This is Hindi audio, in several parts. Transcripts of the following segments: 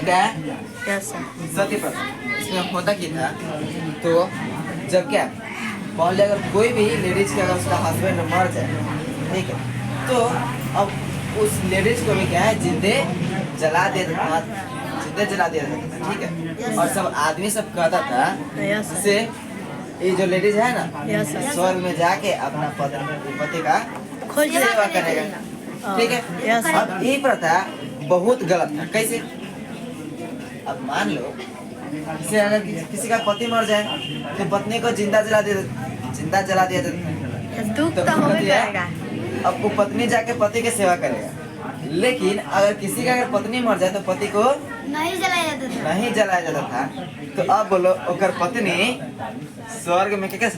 क्या है? सती प्रथा। इसमें होता क्या था, तो जब क्या मान लिया अगर कोई भी लेडीज का अगर उसका हस्बैंड मर जाए, ठीक है, तो अब उस लेडीज को भी क्या है जिंदे जला देता था, जिंदे जला दिया जाता था, ठीक है। और सब आदमी सब कहता था से ये जो लेडीज है ना स्वर्ग में जाके अपना पति का सेवा करेगा, ठीक है। अब ये प्रथा बहुत गलत था। कैसे? अब मान लो किसी अगर किसी का पति मर जाए तो पत्नी को जिंदा जला दिया जाता, तो अब वो पत्नी जाके पति की सेवा करेगा। लेकिन अगर किसी का अगर पत्नी मर जाए तो पति को नहीं जलाया जाता था। तो अब बोलो अगर पत्नी स्वर्ग में क्या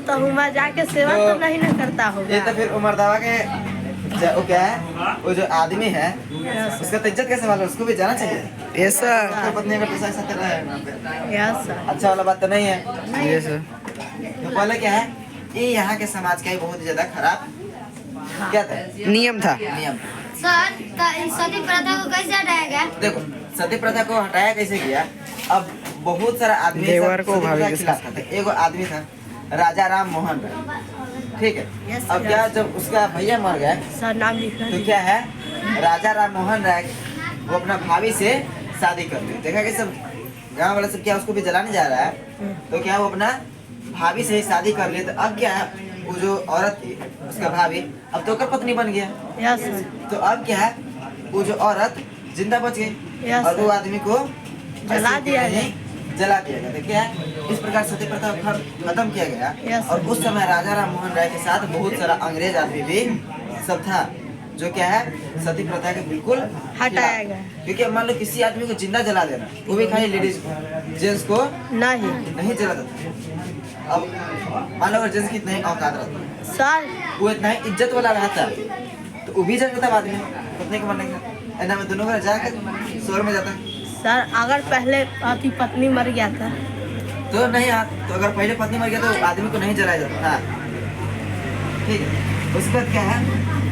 तो हुआ जाके सेवा तो नहीं ना करता होगा। ये तो फिर उमर दावा के वो क्या है, वो जो आदमी है उसका तो इज्जत कैसे मालूम, उसको भी जाना चाहिए। ये सर पत्नी अगर तो साथ रहे, अच्छा वाला बात तो नहीं है ये सर। तो पहले क्या है, ये यहाँ के समाज का ही बहुत ज्यादा खराब क्या था, नियम था। सर सती प्रथा को कैसे हटाया गया? देखो सती प्रथा को हटाया कैसे गया, अब बहुत सारा आदमी खिलाफ था। एक आदमी था राजा राम मोहन राय, ठीक है। अब क्या जब उसका भैया मर गया तो क्या है, राजा राम मोहन राय वो अपना भाभी से शादी कर ली। देखा कि सब गाँव वाला सब क्या उसको भी जलाने जा रहा है, तो क्या वो अपना भाभी से ही शादी कर ली। तो अब क्या है, वो जो औरत थी उसका भाभी अब तो पत्नी बन गया। तो अब क्या है, वो जो औरत जिंदा बच गई और वो आदमी को जला दिया गया। तो क्या है, इस प्रकार सती प्रथा खत्म किया गया। और उस समय राजा राम मोहन राय के साथ बहुत सारा अंग्रेज आदमी भी सब था जो क्या है सती प्रथा के बिल्कुल हटाया गया। क्योंकि मान लो किसी आदमी को जिंदा जला देना, वो भी खाली लेडीज को, जेंट्स को नहीं जला देता। अब मान लो अगर जेंट्स की इतना ही औकात रहता सर, वो इतना ही इज्जत वाला रहता तो वो भी जल देता बाद में पत्नी को मरने का, ऐसा में दोनों का जाकर स्वर्ग में जाता। सर अगर पहले पत्नी मर गया था तो नहीं तो अगर पहले पत्नी मर गया तो आदमी को नहीं जलाया जाता था, ठीक है। उसके बाद क्या है,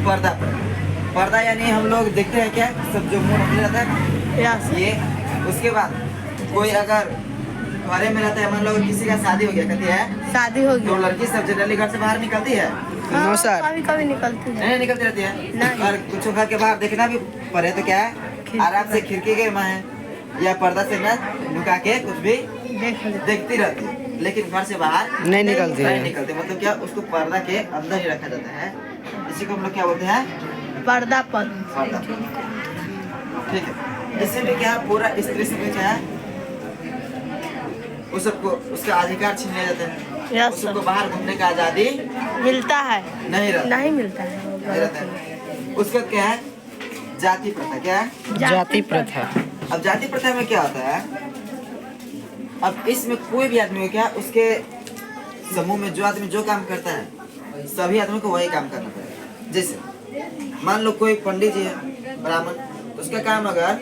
पर्दा। पर्दा यानी हम लोग देखते हैं क्या सब जो मुंह निकल जाता है ये। उसके बाद कोई अगर घरे में रहता है, मान लो किसी का शादी हो गया, कहती है शादी हो तो लड़की सब जनरली घर से बाहर निकलती है, कभी निकलती है, नहीं निकलती रहती है। और कुछ घर के बाहर देखना भी पड़े तो क्या है, आराम से खिड़की के वहाँ या पर्दा से न लुका के कुछ भी देखती रहती है, लेकिन घर से बाहर नहीं निकलते। मतलब क्या, उसको पर्दा के अंदर ही रखा जाता है। इसी को हम लोग क्या बोलते हैं, पर्दा। ठीक है। इससे भी क्या पूरा स्त्री से भी क्या है, उस सबको उसका अधिकार छीन लिया जाता है। उस सबको बाहर घूमने का आजादी मिलता है नहीं मिलता है। उसका क्या है, जाति प्रथा। क्या है, जाति प्रथा। अब जाति प्रथा में क्या होता है, अब इसमें कोई भी आदमी को क्या, उसके समूह में जो आदमी जो काम करता है सभी आदमी को वही काम करना पड़ेगा। जैसे मान लो कोई पंडित जी है ब्राह्मण, तो उसका काम अगर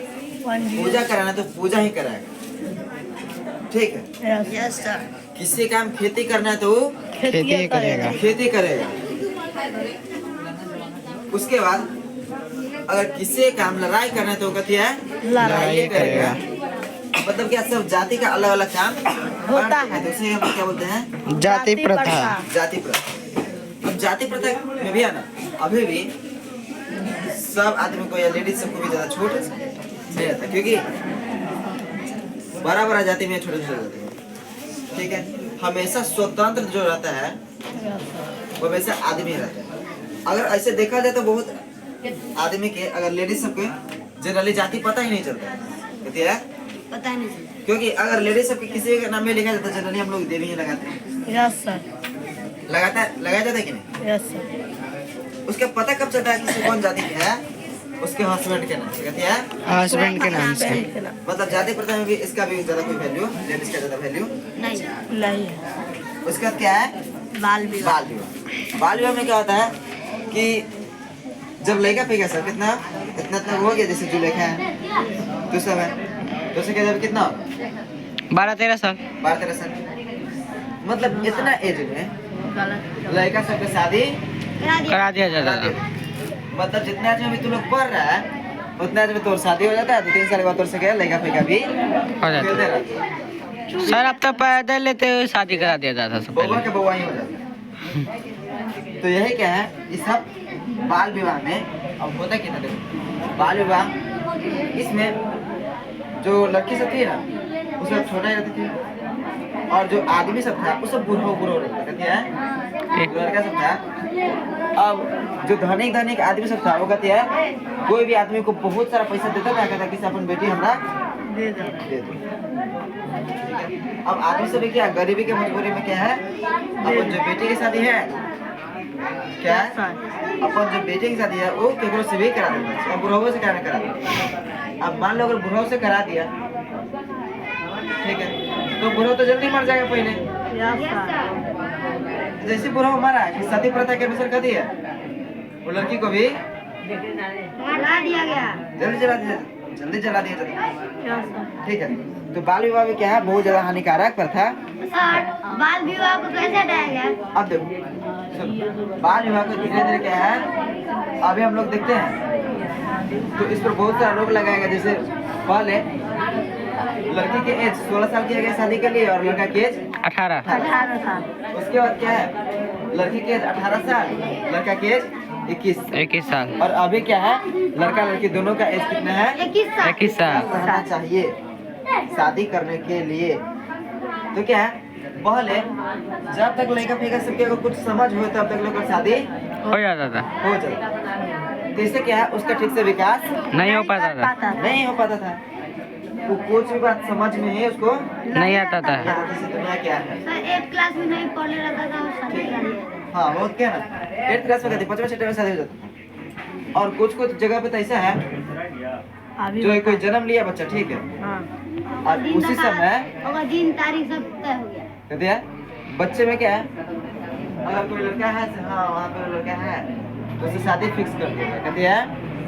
पूजा कराना तो पूजा ही कराएगा, ठीक है। Yes sir. किसी काम खेती करना है तो खेती करेगा। उसके बाद अगर किसी काम लड़ाई करना है तो कहती है लड़ाई करेगा। मतलब क्या, सब जाति का अलग अलग काम होता है, तो उसे हम क्या बोलते हैं, जाति प्रथा। अब जाति प्रथा में भी है ना, अभी भी सब आदमी को या लेडीज सबको भी ज्यादा छूट नहीं रहता, क्योंकि बड़ा जाति में छोटे जाते हैं, ठीक है। हमेशा स्वतंत्र जो रहता है वो वैसे आदमी रहता है। अगर ऐसे देखा जाए तो बहुत आदमी के, अगर लेडीज सबके जनरली जाति पता ही नहीं चलता, कहती है पता नहीं चलता, क्योंकि अगर लेडीज सबके किसी के नाम में लिखा जाता है जनरली हम लोग देवी ही लगाते हैं। Yes sir. लगाया जाता है कि नहीं? Yes sir. उसका पता कब चलता है किसी कौन जाति है, उसके हस्बैंड के नाम से, कहती है हस्बैंड के नाम से। मतलब जाति प्रथा में भी इसका भी ज्यादा कोई वैल्यू, लेडीज का ज्यादा वैल्यू नहीं है। उसका क्या है, बाल विवाह। बाल विवाह में क्या होता है कि जब लड़का फेंका सब कितना इतना हो गया, जैसे जो लिखा है तो सब है, तो उसे क्या जब कितना 12-13 साल। मतलब इतना एज में लड़का सबके शादी करा दिया जाता है। मतलब जितने आज में भी तू लोग पढ़ रहा है उतना जब तोर शादी हो जाता है तो 3 साल के बाद तोर से क्या लड़का फेंका भी हो जाता खेलते है। रहते हैं। सर अब तो पैदल लेते हुए शादी करा दिया जाता सब बउआ पहले। के बउआ ही हो जाता है। तो यही क्या है, ये सब बाल विवाह में अब होता क्या देखो, बाल विवाह इसमें जो लड़की सब थी ना वो सब छोटा ही रहती थी, और जो आदमी सब था वो सब बूढ़ा रहता है। जो लड़का सब था, अब जो धनिक आदमी सब था वो कहती है कोई भी आदमी को बहुत सारा पैसा देता था, कहता कि अपन बेटी हमरा दे दो। दे दो। ठीक है, अब आदमी सब क्या गरीबी के मजबूरी में क्या है, अपन जो बेटी की शादी है क्या है, अपन जो बेटी की शादी है वो केकरो से भी करा देता है, बुढ़ाओ से करा दिया। अब मान लो अगर बुढ़ाओ से करा दिया, ठीक है, तो बुढ़ाओ तो जल्दी मर जाएगा पहले। जैसे बुढ़ाओ मरा कि सती प्रथा के अनुसार कर दिया, वो लड़की को भी जला दिया गया। जल्दी जला दिया। ठीक है, तो बाल विवाह में क्या है, बहुत ज्यादा हानिकारक प्रथा। सर बाल विवाह को कैसे हटाया गया? अब देखो सुनो, बाल विवाह को धीरे धीरे क्या है अभी हम लोग देखते हैं, तो इस पर बहुत सारा रोक लगाएगा। जैसे पहले लड़की के एज 16 साल की है शादी के लिए, और लड़का के एज 18। 18 साल। उसके बाद क्या है, लड़की के एज 18 साल, लड़का के एज 21 साल। और अभी क्या है, लड़का लड़की दोनों का एज कितना है, 21 साल। 21 साल। रहना चाहिए शादी करने के लिए। तो क्या है, पहले जब तक लड़का फेंका सबके को कुछ समझ हो तब तक लोग शादी हो जाता था, हो जाता। तो इससे क्या है, उसका ठीक से विकास नहीं हो पाता था, नहीं हो पाता था, वो कुछ भी बात समझ में है उसको नहीं आता था। जैसे दुनिया क्या है। सर 8 क्लास में नहीं पढ़ने रहता था और शादी कर लिया। हाँ वो क्या ना 8th क्लास में कहते 5वें छठे में शादी हो जाता था। और कुछ जगह पे तो ऐसा है जो कोई जन्म लिया बच्चा, ठीक है, हाँ। और उसी समय और दिन तारीख सब तय हो गया। कहते हैं बच्चे में क्या है, अगर कोई लड़का है, हाँ वहाँ पे लड़का है तो उसे शादी फिक्स कर दिया। कहते हैं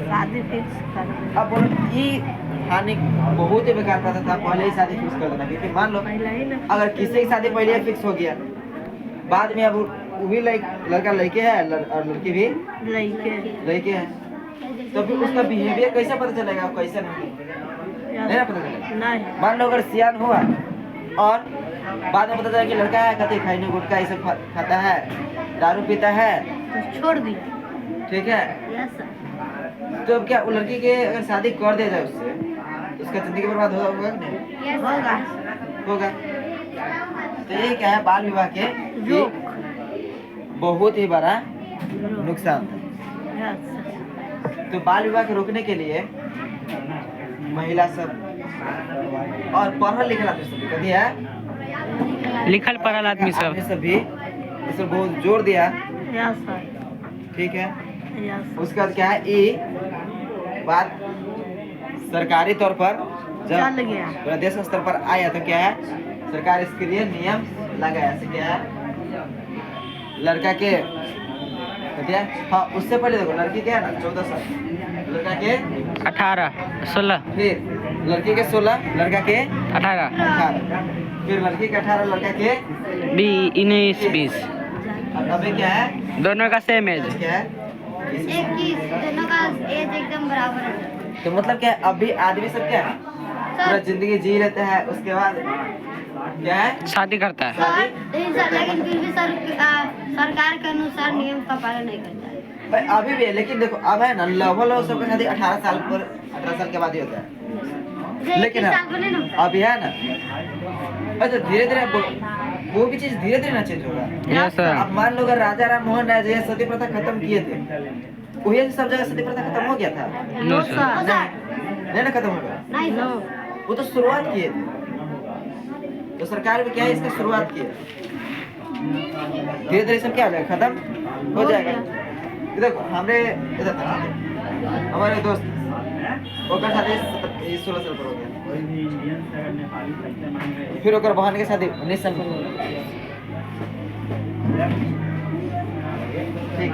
शादी फिक्स कर दे। अब बोलो ये हानि बहुत ही बेकार प्रथा था, पहले ही शादी फिक्स कर देना। क्योंकि मान लो पहले ही ना। अगर किसी की शादी पहले ही फिक्स हो गया, बाद में अब वो भी लड़का लड़के है और लड़की भी लड़के है, तो फिर उसका बिहेवियर कैसे पता चलेगा, कैसे नहीं ना पता चलेगा। नहीं। मान लो अगर सियान हुआ और बाद में पता चला कि लड़का है, कहते खाने गुटखा ये सब खाता है, दारू पीता है, तो छोड़ दिया। ठीक है, यस सर। तो अब क्या वो लड़की के अगर शादी कर दिया जाए उससे, तो उसका जिंदगी बर्बाद होगा कि नहीं? यस होगा। होगा। तो ये क्या है, बाल विवाह के रोक। बहुत ही बड़ा नुकसान था। यस। तो बाल विवाह को रोकने के लिए महिला सब और पढ़ल लिखल आदमी सब कहती है, लिखल पढ़ल आदमी सब आदमी सब भी इस पर बहुत जोर दिया। Yes sir. ठीक है, यस। उसके बाद क्या है, ये बात सरकारी तौर पर चल जब गया। प्रदेश स्तर पर आया तो क्या है, सरकार इसके लिए नियम लगाया। जैसे क्या है, लड़का के कहते हैं, हाँ उससे पहले देखो लड़की क्या है ना 14 साल, लड़का के 18, 16, फिर लड़की के 16, लड़का के 18, 18, फिर लड़की के 18, लड़का के 19, 20। और अभी क्या है, दोनों का सेम एज। क्या है, 21 दोनों का एज एकदम बराबर है। तो मतलब क्या है, अभी आदमी सब क्या है पूरा जिंदगी जी लेते हैं, उसके बाद क्या है शादी करता है। सर लेकिन फिर भी सरकार के अनुसार नियम का पालन नहीं करता है। भाई अभी भी है, लेकिन देखो अब है ना लगभग सबका शादी 18 साल पर 18 साल के बाद ही होता है। लेकिन अभी है ना, अच्छा धीरे धीरे वो भी चीज धीरे धीरे ना चेंज होगा। Yes sir. अब मान लो अगर राजा राम मोहन राय जी सती प्रथा खत्म किए थे, वही से सब जगह सती प्रथा खत्म हो गया था? No sir. नहीं ना खत्म हो गया, नहीं नो। वो तो शुरुआत किए थे। तो सरकार भी क्या है, इसका शुरुआत की है, धीरे धीरे सब क्या हो जाएगा, खत्म हो जाएगा। ये देखो हमरे इधर था, हमारे दोस्त ओकर शादी 16 साल पर हो गया, फिर ओकर बहन के शादी 19 साल पर हो गया। ठीक,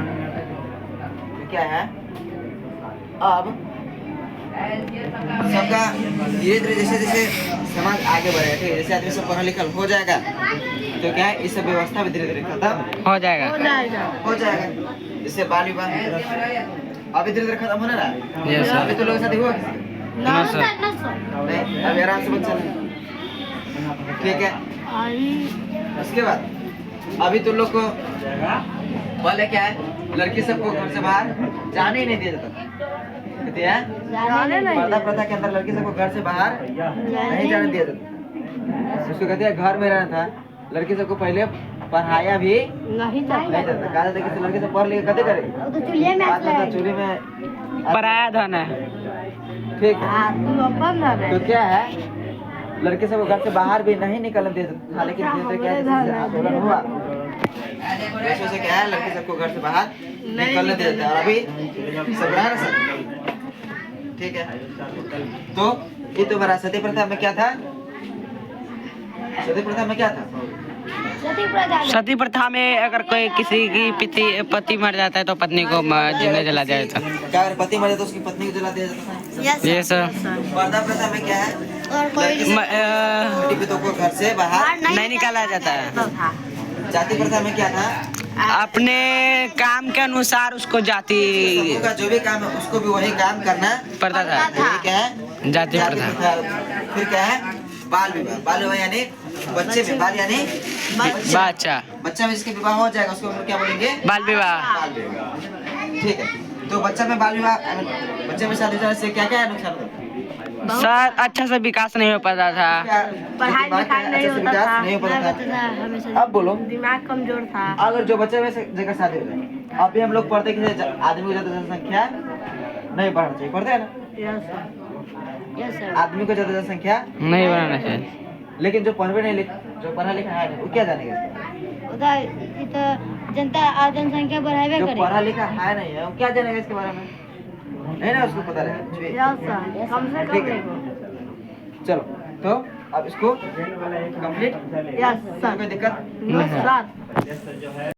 तो क्या है अब सबका धीरे धीरे जैसे जैसे समाज आगे बढ़ेगा, ठीक है, जैसे आदमी सब पढ़ा लिखा हो जाएगा तो क्या है, इस सब व्यवस्था भी धीरे धीरे खत्म हो जाएगा। हो जाएगा। हो जाएगा। जैसे बाल विवाह अभी धीरे धीरे खत्म होने रहा है। Yes, sir. अभी तो लोगों के साथ हुआ किसी? No, sir. नहीं, अभी आराम से बच्चा नहीं। ठीक है। उसके बाद अभी तो लोग को पहले क्या है, लड़की सबको घर से बाहर जाने ही नहीं दिया जाता। कहते हैं पर्दा प्रथा के अंदर लड़की सबको घर से बाहर नहीं जाने दिया जाता। उसको कहते हैं घर में रहना था। लड़की सबको पहले पढ़ाया भी नहीं जाता। कहा जाता कि लड़की सब पढ़ लिख कदे करे चूल्हे में पराया धन है। ठीक है। तो क्या है, लड़के सबको घर से बाहर भी नहीं निकलने देते था, लेकिन धीरे धीरे क्या है, जैसे आंदोलन हुआ वैसे से क्या है, लड़के सबको घर से बाहर निकलने देते हैं। और अभी सब रह ना सब। ठीक है। तो ये तो बड़ा सती प्रथा में क्या था, सती प्रथा में क्या था, सती प्रथा में अगर कोई किसी की पति मर जाता है तो पत्नी को जिंदा जला दिया जाता है। क्या अगर पति मर जाता तो उसकी पत्नी को जला दिया जाता था। ये सर। पर्दा प्रथा में क्या है, लड़की को घर से बाहर नहीं निकाला जाता है। जाति प्रथा में क्या था, अपने काम के अनुसार उसको जाति का जो भी काम है उसको भी वही काम करना पड़ता था। यही क्या है, जाति प्रथा। फिर क्या है, बाल विवाह। बाल विवाह यानी बच्चे में, बाल यानी बच्चा बच्चा में जिसके विवाह हो जाएगा उसको हम लोग क्या बोलेंगे, बाल विवाह। बाल विवाह। ठीक है। तो बच्चा में बाल विवाह, बच्चे में शादी से क्या क्या नुकसान होता है, सर अच्छा से विकास नहीं हो पाता था। पढ़ाई लिखाई नहीं होता था। नहीं होता था। अब बोलो, दिमाग कमजोर था। अगर जो बच्चे में से जगह शादी हो जाए, अभी हम लोग पढ़ते कि आदमी की ज्यादा जनसंख्या नहीं बढ़ना चाहिए, पढ़ते हैं ना, आदमी को ज्यादा जनसंख्या नहीं बनाना चाहिए। लेकिन जो पढ़वे नहीं जो पढ़ा लिखा है वो क्या जानेगा, जनता जनसंख्या बढ़ावे जो करे। पढ़ा लिखा है नहीं है वो क्या जानेगा इसके बारे में, नहीं ना उसको पता रहेगा कुछ भी। कम से कम ठीक है। चलो तो अब इसको कंप्लीट, कोई दिक्कत सर।